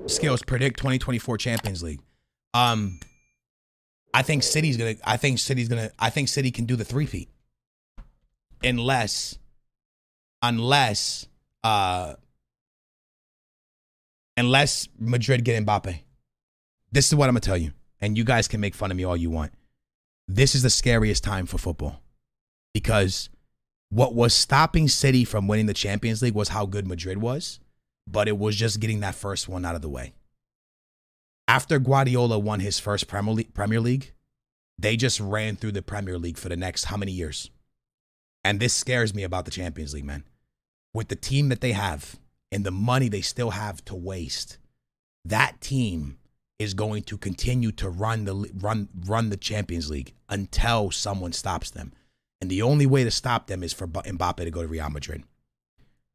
Skills predict 2024 Champions League. I think City can do the three-peat. Unless Madrid get Mbappe. This is what I'm going to tell you. And you guys can make fun of me all you want. This is the scariest time for football. Because what was stopping City from winning the Champions League was how good Madrid was. But it was just getting that first one out of the way. After Guardiola won his first Premier League, they just ran through the Premier League for the next how many years? And this scares me about the Champions League, man. With the team that they have and the money they still have to waste, that team is going to continue to run the Champions League until someone stops them. And the only way to stop them is for Mbappe to go to Real Madrid.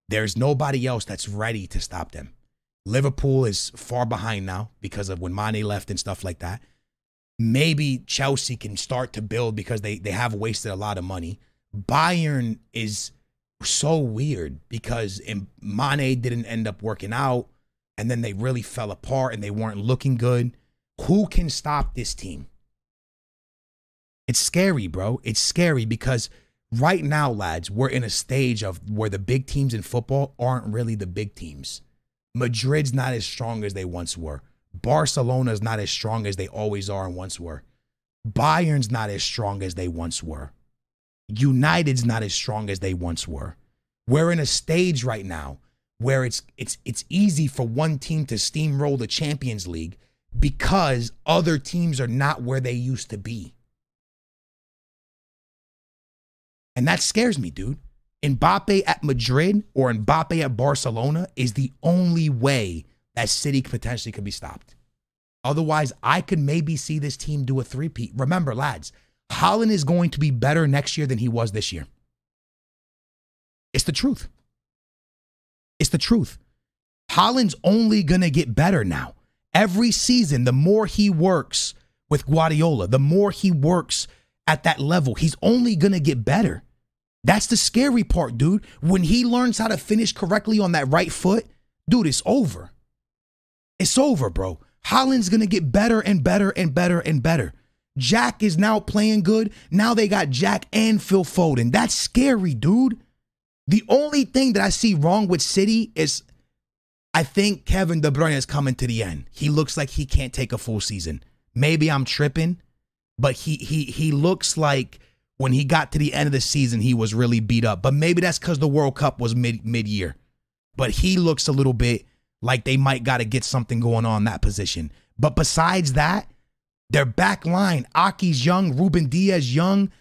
There's nobody else that's ready to stop them. Liverpool is far behind now because of when Mane left and stuff like that. Maybe Chelsea can start to build because they have wasted a lot of money. Bayern is so weird because Mane didn't end up working out, and then they really fell apart and they weren't looking good. Who can stop this team? It's scary, bro. It's scary because right now, lads, we're in a stage of where the big teams in football aren't really the big teams. Madrid's not as strong as they once were. Barcelona's not as strong as they always are and once were. Bayern's not as strong as they once were. United's not as strong as they once were. We're in a stage right now where it's easy for one team to steamroll the Champions League because other teams are not where they used to be. And that scares me, dude. Mbappe at Madrid or Mbappe at Barcelona is the only way that City potentially could be stopped. Otherwise, I could maybe see this team do a three-peat. Remember, lads, Haaland is going to be better next year than he was this year. It's the truth. It's the truth. Haaland's only going to get better now. Every season, the more he works with Guardiola, the more he works at that level, he's only going to get better. That's the scary part, dude. When he learns how to finish correctly on that right foot, dude, it's over. It's over, bro. Haaland's going to get better and better and better and better. Jack is now playing good. Now they got Jack and Phil Foden. That's scary, dude. The only thing that I see wrong with City is I think Kevin De Bruyne is coming to the end. He looks like he can't take a full season. Maybe I'm tripping, but he looks like when he got to the end of the season, he was really beat up. But maybe that's because the World Cup was mid-year. But he looks a little bit like they might got to get something going on in that position. But besides that, their back line, Aki's young, Ruben Diaz young.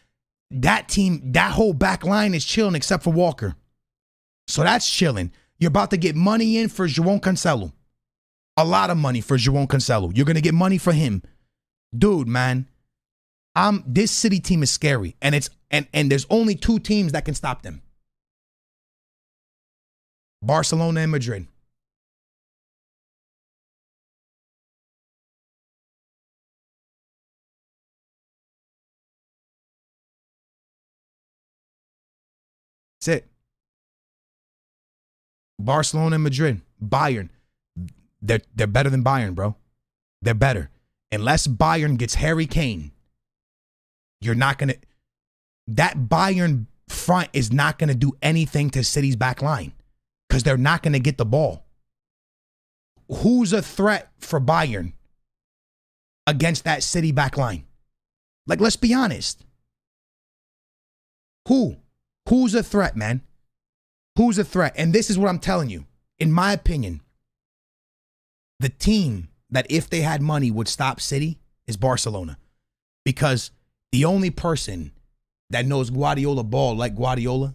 That team, that whole back line is chilling except for Walker. So that's chilling. You're about to get money in for João Cancelo. A lot of money for João Cancelo. You're going to get money for him. Dude, man. This City team is scary. And there's only two teams that can stop them. Barcelona and Madrid. That's it. Barcelona and Madrid. Bayern. They're better than Bayern, bro. They're better. Unless Bayern gets Harry Kane, you're not going to... That Bayern front is not going to do anything to City's back line because they're not going to get the ball. Who's a threat for Bayern against that City back line? Like, let's be honest. Who's a threat, man? Who's a threat? And this is what I'm telling you. In my opinion, the team that if they had money would stop City is Barcelona. Because the only person that knows Guardiola ball like Guardiola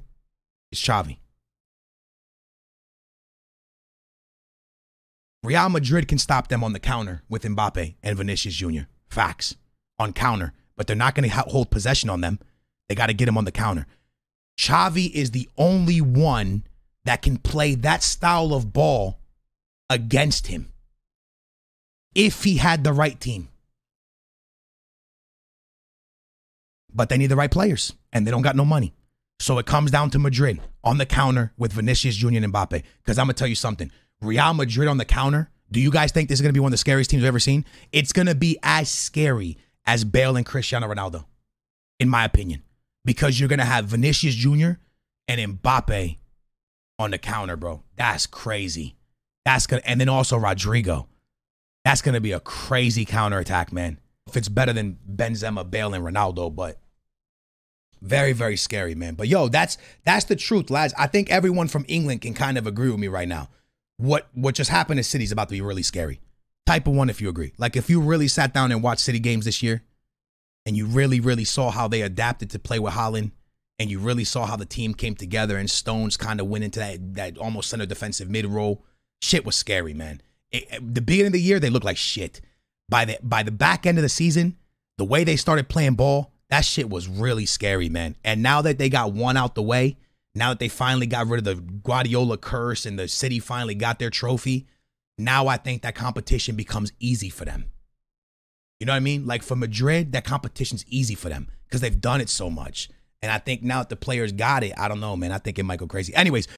is Xavi. Real Madrid can stop them on the counter with Mbappe and Vinicius Jr. Facts. On counter. But they're not going to hold possession on them. They got to get him on the counter. Xavi is the only one that can play that style of ball against him if he had the right team. But they need the right players, and they don't got no money. So it comes down to Madrid on the counter with Vinicius Jr. and Mbappe. Because I'm going to tell you something. Real Madrid on the counter, Do you guys think this is going to be one of the scariest teams we've ever seen? It's going to be as scary as Bale and Cristiano Ronaldo, in my opinion, because you're going to have Vinicius Jr. and Mbappe on the counter, bro. That's crazy. And then also Rodrigo. That's going to be a crazy counterattack, man. If it's better than Benzema, Bale, and Ronaldo, but very, very scary, man. But yo, that's the truth, lads. I think everyone from England can kind of agree with me right now. What just happened to City is about to be really scary. Type of one if you agree. Like if you really sat down and watched City games this year, and you really, really saw how they adapted to play with Haaland, and you really saw how the team came together and Stones kind of went into that almost center defensive mid role, shit was scary, man. The beginning of the year, they looked like shit. By the back end of the season, the way they started playing ball, that shit was really scary, man. And now that they got one out the way, now that they finally got rid of the Guardiola curse and the City finally got their trophy, now I think that competition becomes easy for them. You know what I mean? Like for Madrid, that competition's easy for them because they've done it so much. And I think now that the players got it, I don't know, man. I think it might go crazy. Anyways,